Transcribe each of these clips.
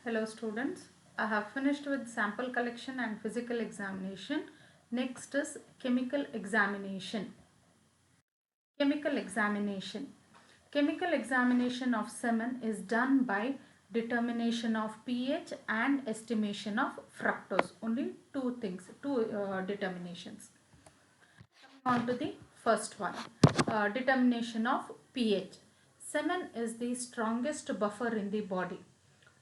Hello students, I have finished with sample collection and physical examination. Next is chemical examination. Chemical examination. Chemical examination of semen is done by determination of pH and estimation of fructose. Only two things, two determinations. Coming on to the first one, determination of pH. Semen is the strongest buffer in the body.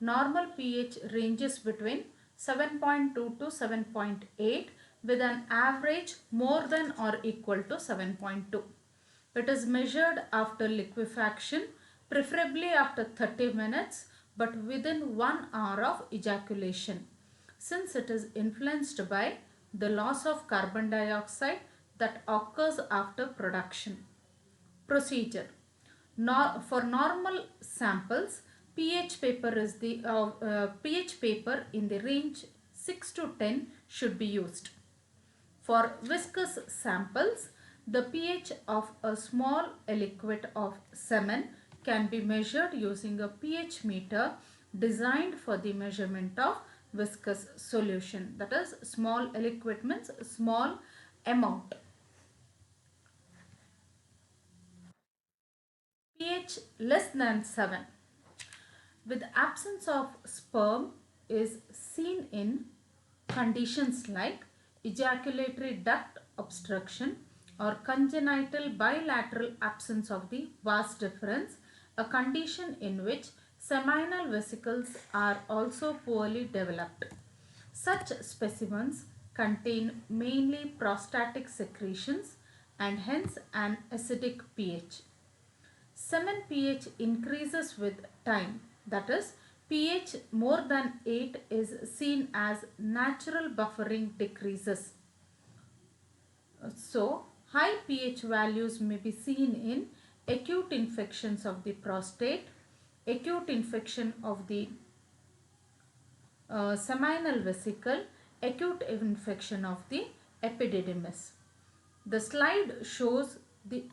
Normal pH ranges between 7.2 to 7.8 with an average more than or equal to 7.2. It is measured after liquefaction, preferably after 30 minutes but within 1 hour of ejaculation, since it is influenced by the loss of carbon dioxide that occurs after production. Procedure. For normal samples, pH paper is the pH paper in the range 6 to 10 should be used. For viscous samples, the pH of a small aliquot of semen can be measured using a pH meter designed for the measurement of viscous solution. That is, small aliquot means small amount. pH less than 7 with absence of sperm is seen in conditions like ejaculatory duct obstruction or congenital bilateral absence of the vas deferens, a condition in which seminal vesicles are also poorly developed. Such specimens contain mainly prostatic secretions and hence an acidic pH. Semen pH increases with time, that is, pH more than 8 is seen as natural buffering decreases. So, high pH values may be seen in acute infections of the prostate, acute infection of the seminal vesicle, acute infection of the epididymis. The slide shows the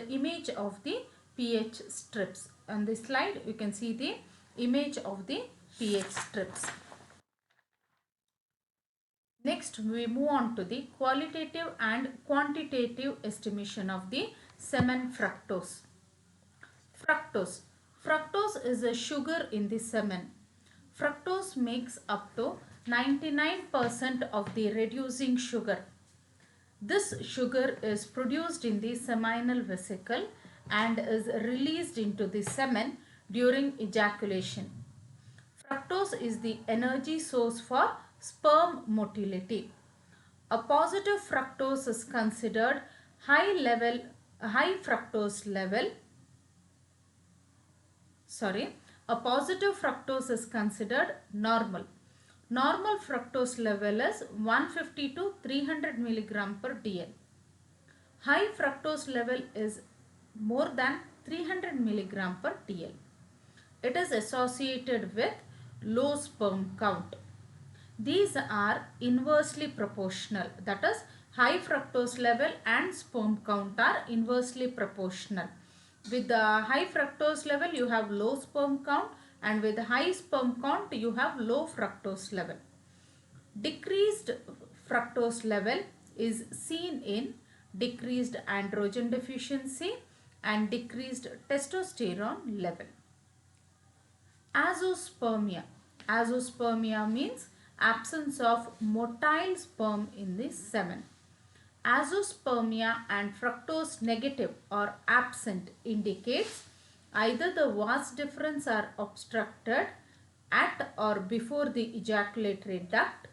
image of the pH strips. On this slide you can see the image of the pH strips. Next we move on to the qualitative and quantitative estimation of the semen fructose. Fructose. Fructose is a sugar in the semen. Fructose makes up to 99% of the reducing sugar. This sugar is produced in the seminal vesicle and is released into the semen during ejaculation. Fructose is the energy source for sperm motility. A positive fructose is considered a positive fructose is considered normal. Normal fructose level is 150 to 300 milligram per dl. High fructose level is more than 300 milligram per dl. It is associated with low sperm count. These are inversely proportional. That is, high fructose level and sperm count are inversely proportional. With the high fructose level you have low sperm count, and with high sperm count you have low fructose level. Decreased fructose level is seen in decreased androgen deficiency and decreased testosterone level. Azoospermia. Azoospermia means absence of motile sperm in the semen. Azoospermia and fructose negative or absent indicates either the vas deferens are obstructed at or before the ejaculatory duct,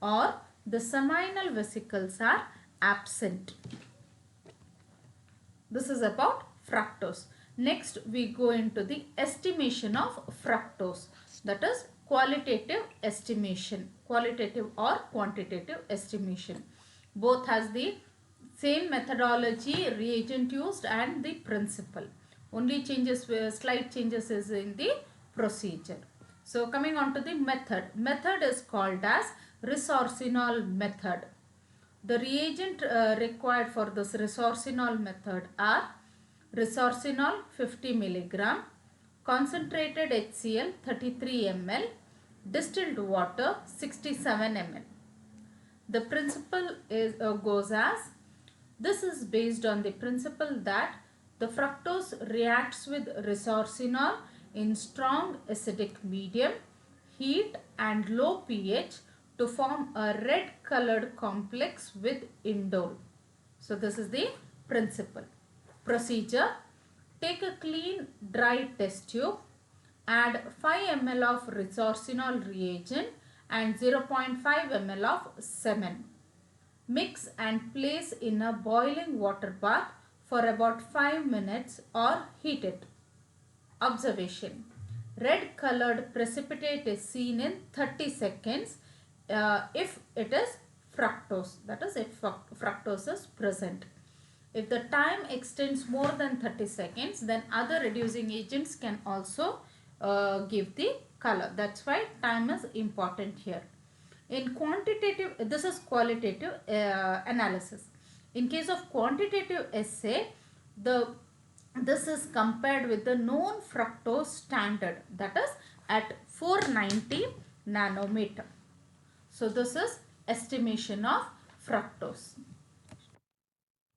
or the seminal vesicles are absent. This is about fructose. Next we go into the estimation of fructose, that is qualitative estimation, qualitative or quantitative estimation. Both has the same methodology, reagent used and the principle. Only changes, slight changes is in the procedure. So coming on to the method. Method is called as resorcinol method. The reagent required for this resorcinol method are resorcinol 50 milligram, concentrated HCl 33 ml, distilled water 67 ml. The principle goes as, this is based on the principle that the fructose reacts with resorcinol in strong acidic medium, heat and low pH to form a red colored complex with indole. So this is the principle. Procedure: take a clean dry test tube, add 5 ml of resorcinol reagent and 0.5 ml of semen. Mix and place in a boiling water bath for about 5 minutes or heat it. Observation: red colored precipitate is seen in 30 seconds if it is fructose, that is if fructose is present. If the time extends more than 30 seconds, then other reducing agents can also give the color. That's why time is important here. In quantitative, this is qualitative analysis. In case of quantitative assay, this is compared with the known fructose standard, that is at 490 nanometer. So this is estimation of fructose.